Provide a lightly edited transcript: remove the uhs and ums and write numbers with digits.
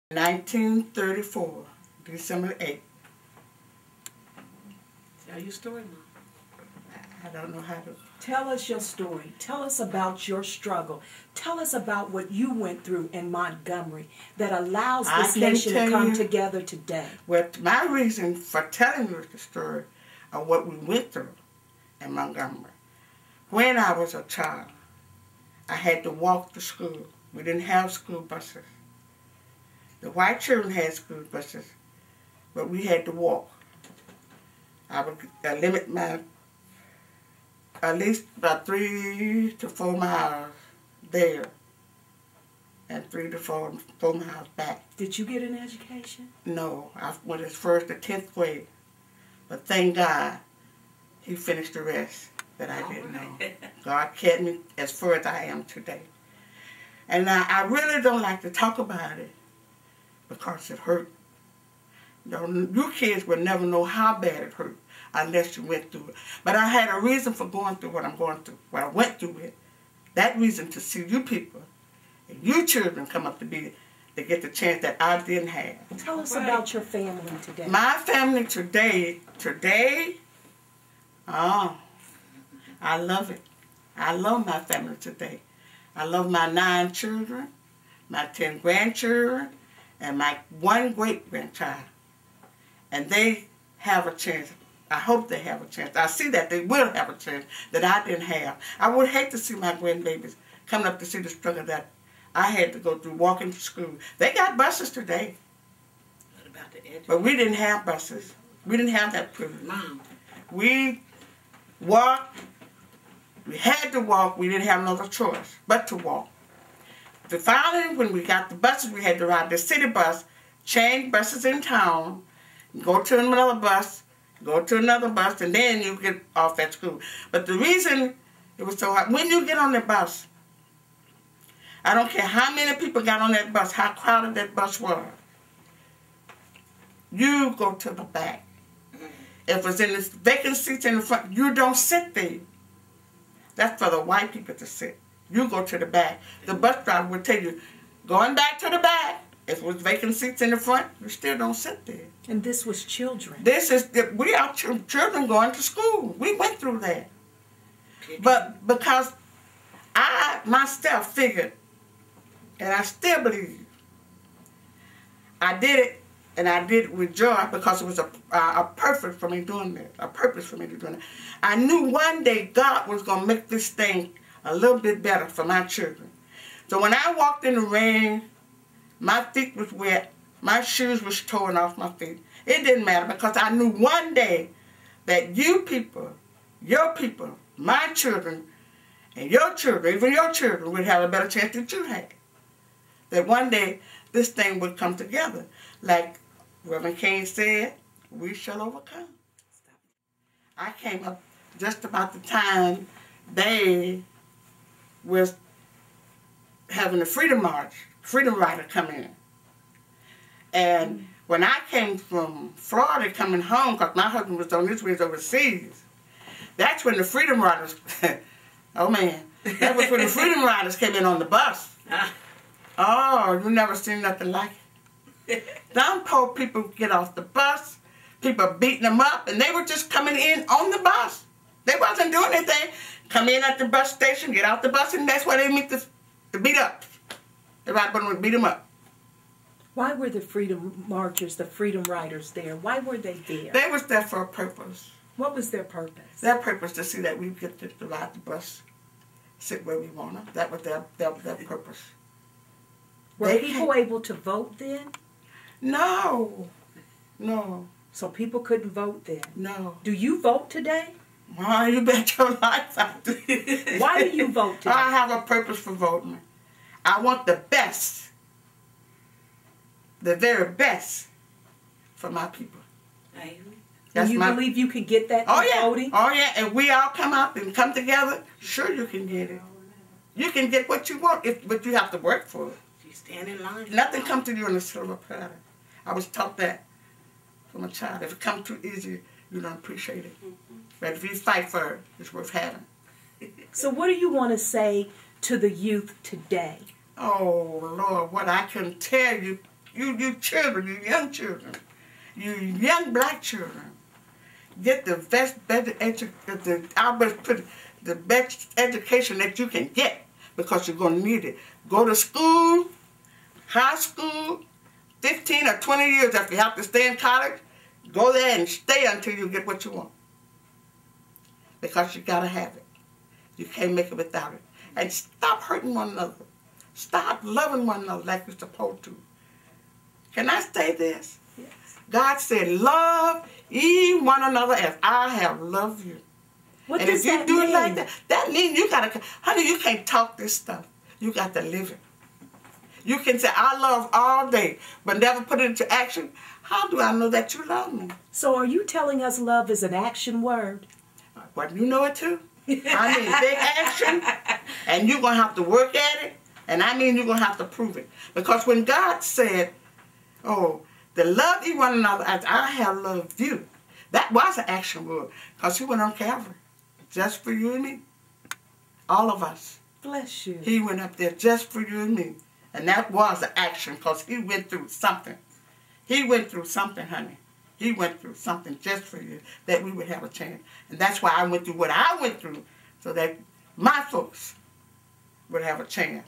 1934, December 8th. Tell your story, Mom. I don't know how to. Tell us your story. Tell us about your struggle. Tell us about what you went through in Montgomery that allows this nation to come together today. Well, my reason for telling you the story of what we went through in Montgomery. When I was a child, I had to walk to school. We didn't have school buses. The white children had school buses, but we had to walk. I would limit my at least about 3 to 4 miles there and 3 to 4 miles back. Did you get an education? No, I went as first to 10th grade. But thank God, he finished the rest that I didn't know. God kept me as far as I am today. And I really don't like to talk about it because it hurt. You kids will never know how bad it hurt unless you went through it. But I had a reason for going through what I'm going through, what I went through it. That reason to see you people and you children come up to get the chance that I didn't have. Tell us about your family today. My family today, oh, I love it. I love my family today. I love my 9 children, my 10 grandchildren, and my 1 great-grandchild. And they have a chance. I hope they have a chance. I see that they will have a chance that I didn't have. I would hate to see my grandbabies coming up to see the struggle that I had to go through walking to school. They got buses today. What about the education? But we didn't have buses. We didn't have that privilege. Mom. We walked. We had to walk. We didn't have no other choice but to walk. Finally, when we got the buses, we had to ride the city bus, change buses in town, go to another bus, go to another bus, and then you get off at school. But the reason it was so hard, when you get on the bus, I don't care how many people got on that bus, how crowded that bus was, you go to the back. If it's in the vacant seats in the front, you don't sit there. That's for the white people to sit. You go to the back. The bus driver will tell you, going back to the back. If it was vacant seats in the front, you still don't sit there. And this was children. We are children going to school. We went through that. But because I myself figured, and I still believe, I did it, and I did it with joy because it was a purpose for me doing this, a purpose for me to do it. I knew one day God was going to make this thing a little bit better for my children. So when I walked in the rain, my feet was wet, my shoes was torn off my feet. It didn't matter because I knew one day that you people, your people, my children, and your children, even your children, would have a better chance than you had. That one day this thing would come together. Like Reverend King said, we shall overcome. I came up just about the time they was having the Freedom March, Freedom Rider come in. And when I came from Florida coming home, because my husband was on his way overseas, that's when the Freedom Riders, oh man, that was when the Freedom Riders came in on the bus. Oh, you never seen nothing like it. Some poor people get off the bus, people beating them up, and they were just coming in on the bus. They wasn't doing anything. Come in at the bus station, get out the bus, and that's where they meet the beat up. Everybody would beat them up. Why were the Freedom Marchers, the Freedom Riders there? Why were they there? They was there for a purpose. What was their purpose? Their purpose to see that we get to ride the bus, sit where we want to. That was their purpose. Were people able to vote then? No. No. So people couldn't vote then? No. Do you vote today? Why, you bet your life I do. Why do you vote today? I have a purpose for voting. I want the best, the very best for my people. And you believe you can get that through voting? Oh yeah, and we all come out and come together, sure you can get it. You can get what you want, but you have to work for it. You stand in line. Nothing comes to you on a silver platter. I was taught that from a child. If it comes too easy, you don't appreciate it. But if you fight for it, it's worth having. So what do you want to say to the youth today? Oh, Lord, what I can tell you you children, you young children, you young black children, get the best education that you can get, because you're going to need it. Go to school, high school, 15 or 20 years if you have to stay in college. Go there and stay until you get what you want, because you got to have it. You can't make it without it. And stop hurting one another. Stop loving one another like you're supposed to. Can I say this? Yes. God said, love ye one another as I have loved you. What and does if you that do mean? it like that, that means you got to, honey, you can't talk this stuff. You got to live it. You can say, I love all day, but never put it into action. How do I know that you love me? So are you telling us love is an action word? Well, you know it too. I mean, big action, and you're going to have to work at it, and I mean you're going to have to prove it. Because when God said, oh, to love ye one another as I have loved you, that was an action word, because he went on Calvary just for you and me. All of us. Bless you. He went up there just for you and me. And that was an action, because he went through something. He went through something, honey. He went through something just for you, that we would have a chance. And that's why I went through what I went through, so that my folks would have a chance.